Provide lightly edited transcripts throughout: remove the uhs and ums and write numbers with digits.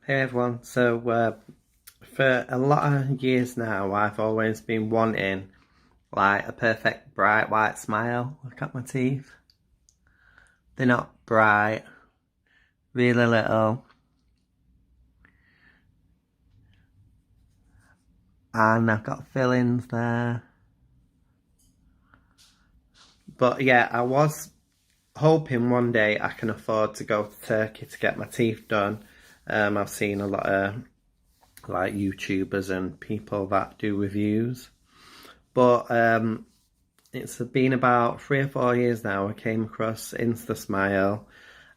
Hey everyone, for a lot of years now I've always been wanting like a perfect bright white smile. Look at my teeth. They're not bright, really little. And I've got fillings there. But yeah, I was hoping one day I can afford to go to Turkey to get my teeth done. I've seen a lot of like YouTubers and people that do reviews. But it's been about 3 or 4 years now. I came across Instasmile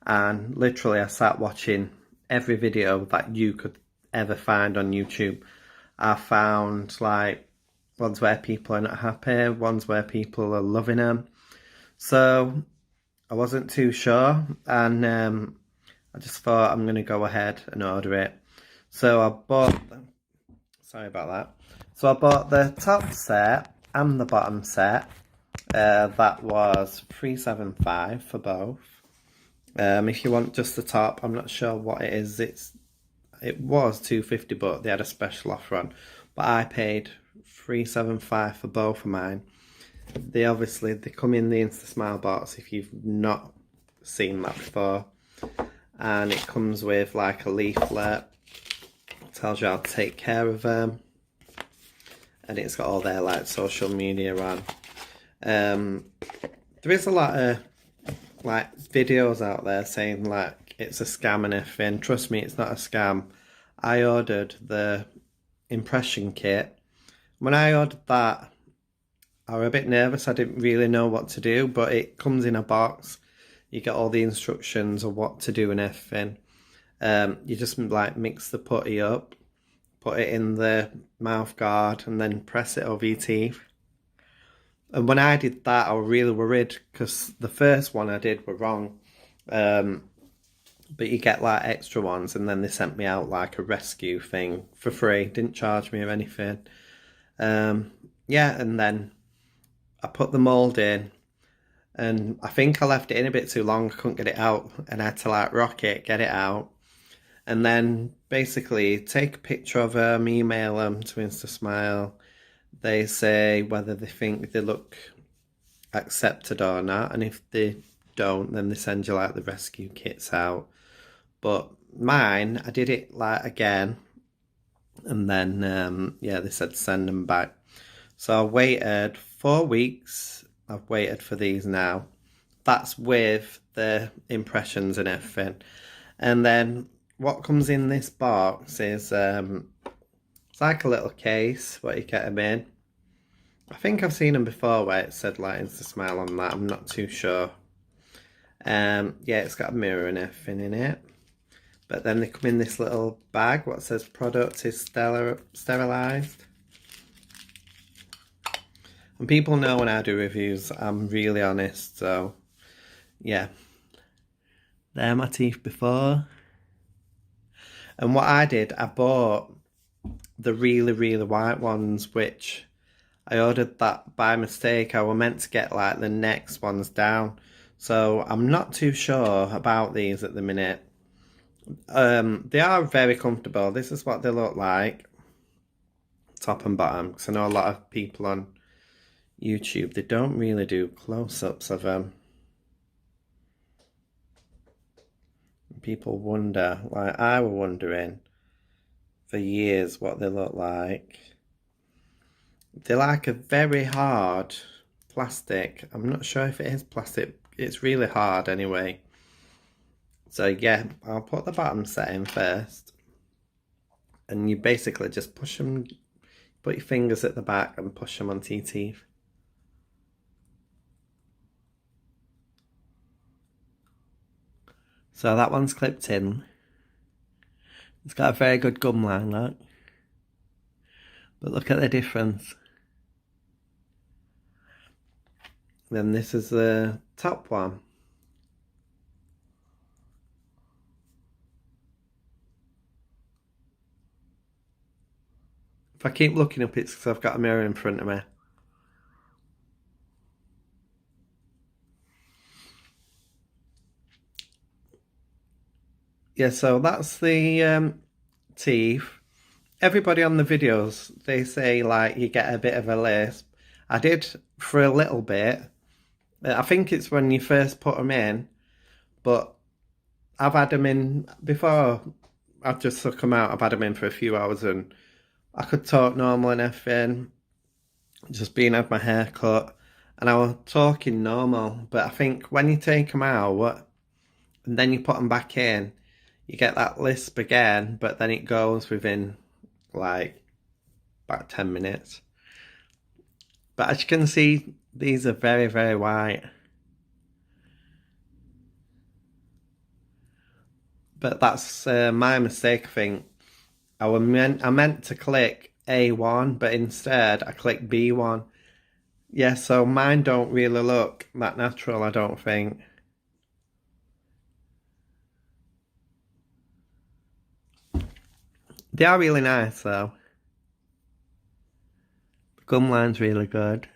and literally I sat watching every video that you could ever find on YouTube. I found like ones where people are not happy, ones where people are loving them. So I wasn't too sure, and I just thought I'm going to go ahead and order it. So I bought, sorry about that. So I bought the top set and the bottom set. That was $375 for both. If you want just the top, I'm not sure what it is. It was $250, but they had a special offer on. But I paid $375 for both of mine. They come in the Instasmile box if you've not seen that before, and it comes with like a leaflet. It tells you how to take care of them, and it's got all their like social media on. There is a lot of like videos out there saying like it's a scam and everything. Trust me, it's not a scam. I ordered the impression kit. When I ordered that, I was a bit nervous. I didn't really know what to do, but it comes in a box. You get all the instructions of what to do and everything. You just like mix the putty up, put it in the mouth guard, and then press it over your teeth. And when I did that, I was really worried because the first one I did were wrong. But you get like extra ones, and then they sent me out like a rescue thing for free. Didn't charge me or anything. Yeah, and then I put the mould in, and I think I left it in a bit too long. I couldn't get it out, and I had to like rock it, get it out, and then basically take a picture of them, email them to Instasmile. They say whether they think they look accepted or not, and if they don't, then they send you like the rescue kits out. But mine, I did it like again, and then yeah, they said send them back. So I waited 4 weeks. I've waited for these now. That's with the impressions and everything. And then what comes in this box is it's like a little case what you get them in. I think I've seen them before where it said like Instasmile on that. I'm not too sure. Yeah, it's got a mirror and everything in it. But then they come in this little bag what says product is sterilised. And people know when I do reviews, I'm really honest, so yeah. They're my teeth before. And what I did, I bought the really, really white ones, which I ordered that by mistake. I was meant to get like the next ones down. So I'm not too sure about these at the minute. They are very comfortable. This is what they look like, top and bottom, because I know a lot of people on YouTube, they don't really do close-ups of them. People wonder, like I was wondering for years what they look like. They're like a very hard plastic. I'm not sure if it is plastic. It's really hard anyway. So yeah, I'll put the bottom set in first. And you basically just push them, put your fingers at the back and push them onto your teeth. So that one's clipped in. It's got a very good gum line, look. But look at the difference. Then this is the top one. If I keep looking up, it's because I've got a mirror in front of me. Yeah, so that's the teeth, everybody on the videos, they say like you get a bit of a lisp. I did for a little bit. I think it's when you first put them in, but I've had them in before. I've just took them out. I've had them in for a few hours and I could talk normal and everything. Just being had my hair cut and I was talking normal. But I think when you take them out and then you put them back in, you get that lisp again, but then it goes within like about 10 minutes. But as you can see, these are very, very white. But that's my mistake, I think. I meant to click A1, but instead I clicked B1. Yeah, so mine don't really look that natural, I don't think. They are really nice, though. The gum line's really good.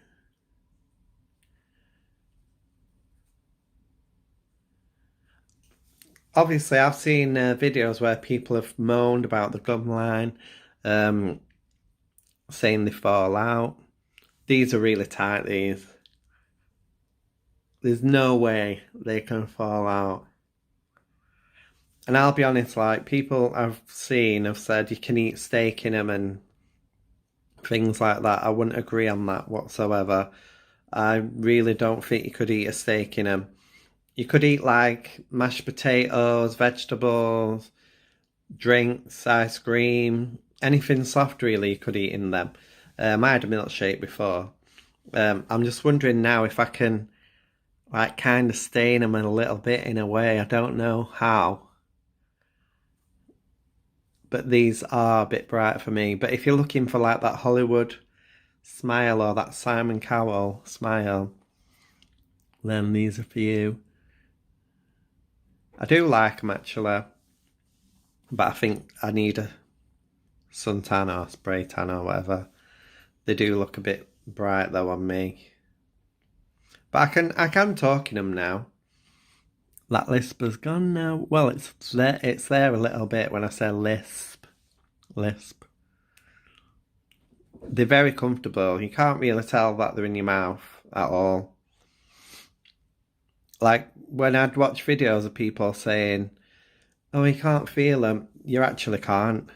Obviously, I've seen videos where people have moaned about the gum line, saying they fall out. These are really tight, these. There's no way they can fall out. And I'll be honest, like, people I've seen have said you can eat steak in them and things like that. I wouldn't agree on that whatsoever. I really don't think you could eat a steak in them. You could eat, like, mashed potatoes, vegetables, drinks, ice cream, anything soft, really, you could eat in them. I had a milkshake before. I'm just wondering now if I can, like, kind of stain them a little bit in a way. I don't know how. But these are a bit bright for me. But if you're looking for like that Hollywood smile or that Simon Cowell smile, then these are for you. I do like them actually, but I think I need a suntan or spray tan or whatever. They do look a bit bright though on me. But I can talk in them now. That lisp has gone now. Well, it's there a little bit when I say lisp. They're very comfortable. You can't really tell that they're in your mouth at all. Like, when I'd watch videos of people saying, oh, you can't feel them, you actually can't.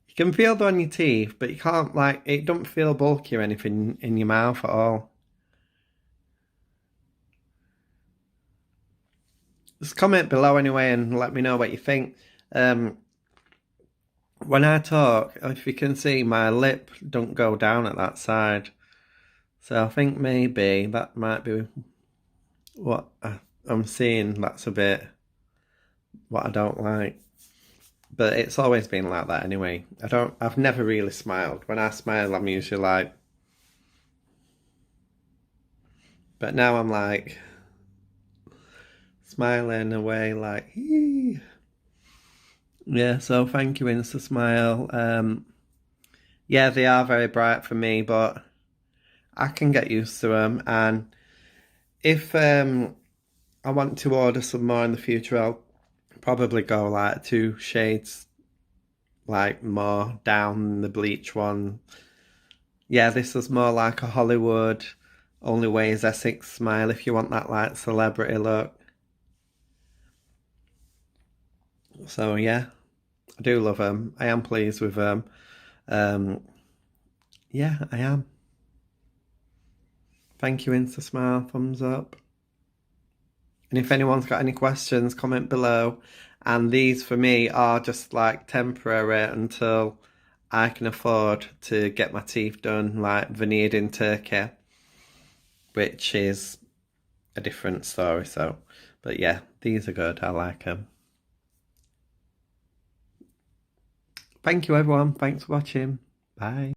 You can feel them on your teeth, but you can't, like, it don't feel bulky or anything in your mouth at all. Just comment below anyway and let me know what you think. When I talk, if you can see, my lip don't go down at that side. So I think maybe that might be what I'm seeing. That's a bit what I don't like. But it's always been like that anyway. I've never really smiled. When I smile, I'm usually like... But now I'm like... smiling away like... Yeah, so thank you, Instasmile. Yeah, they are very bright for me, but I can get used to them. And if I want to order some more in the future, I'll probably go like 2 shades like more down the bleach one. Yeah, this is more like a Hollywood, only ways Essex smile if you want that like celebrity look. So yeah, I do love them. I am pleased with them. Yeah, I am. Thank you, Instasmile. Thumbs up. And if anyone's got any questions, comment below. And these for me are just like temporary until I can afford to get my teeth done, like veneered in Turkey, which is a different story. So, but yeah, these are good. I like them. Thank you, everyone. Thanks for watching. Bye.